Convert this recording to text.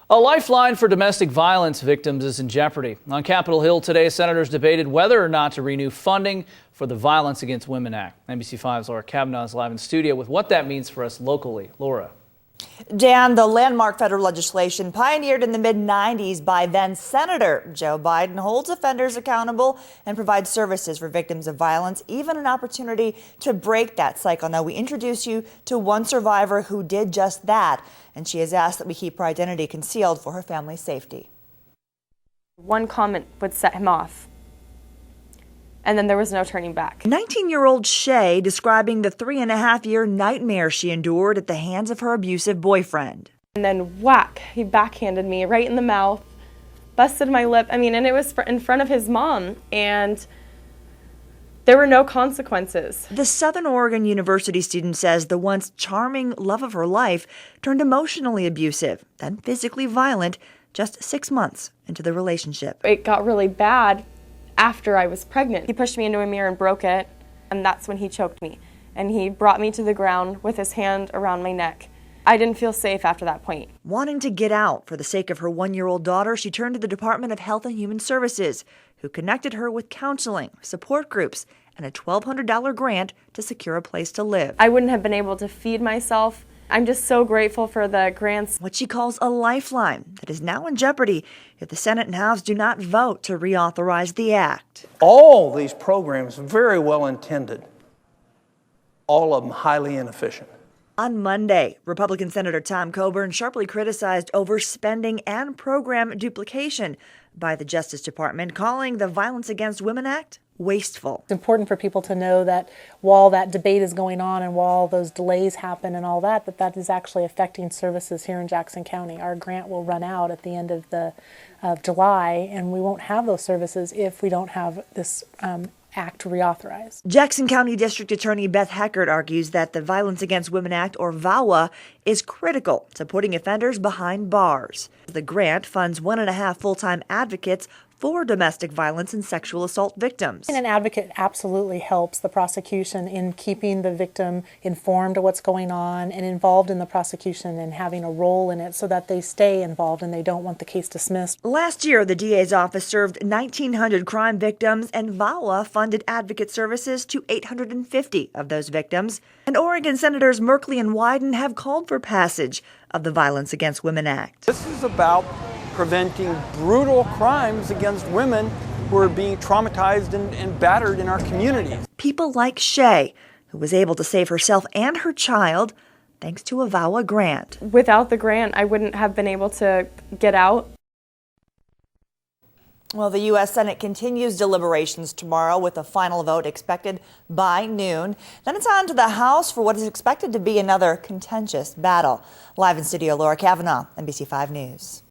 A lifeline for domestic violence victims is in jeopardy. On Capitol Hill today, senators debated whether or not to renew funding for the Violence Against Women Act. NBC5's Laura Kavanaugh is live in studio with what that means for us locally. Laura. Dan, the landmark federal legislation pioneered in the mid-90s by then Senator Joe Biden holds offenders accountable and provides services for victims of violence, even an opportunity to break that cycle. Now, we introduce you to one survivor who did just that, and she has asked that we keep her identity concealed for her family's safety. One comment would set him off, and then there was no turning back. 19-year-old Shay describing the 3.5-year nightmare she endured at the hands of her abusive boyfriend. And then whack, he backhanded me right in the mouth, busted my lip. And it was in front of his mom, and there were no consequences. The Southern Oregon University student says the once charming love of her life turned emotionally abusive, then physically violent just 6 months into the relationship. It got really bad after I was pregnant. He pushed me into a mirror and broke it, and that's when he choked me. And he brought me to the ground with his hand around my neck. I didn't feel safe after that point. Wanting to get out for the sake of her 1-year-old daughter, she turned to the Department of Health and Human Services, who connected her with counseling, support groups, and a $1,200 grant to secure a place to live. I wouldn't have been able to feed myself. I'm just so grateful for the grants. What she calls a lifeline that is now in jeopardy if the Senate and House do not vote to reauthorize the act. All these programs very well intended, all of them highly inefficient. On Monday, Republican Senator Tom Coburn sharply criticized overspending and program duplication by the Justice Department, calling the Violence Against Women Act wasteful. It's important for people to know that while that debate is going on and while those delays happen and all that, that is actually affecting services here in Jackson County. Our grant will run out at the end of July, and we won't have those services if we don't have this act reauthorized. Jackson County District Attorney Beth Heckert argues that the Violence Against Women Act, or VAWA, is critical to putting offenders behind bars. The grant funds 1.5 full-time advocates for domestic violence and sexual assault victims. And an advocate absolutely helps the prosecution in keeping the victim informed of what's going on and involved in the prosecution and having a role in it so that they stay involved and they don't want the case dismissed. Last year, the DA's office served 1,900 crime victims, and VAWA funded advocate services to 850 of those victims. And Oregon Senators Merkley and Wyden have called for passage of the Violence Against Women Act. This is about preventing brutal crimes against women who are being traumatized and battered in our communities. People like Shay, who was able to save herself and her child thanks to a VAWA grant. Without the grant, I wouldn't have been able to get out. Well, the U.S. Senate continues deliberations tomorrow with a final vote expected by noon. Then it's on to the House for what is expected to be another contentious battle. Live in studio, Laura Kavanaugh, NBC5 News.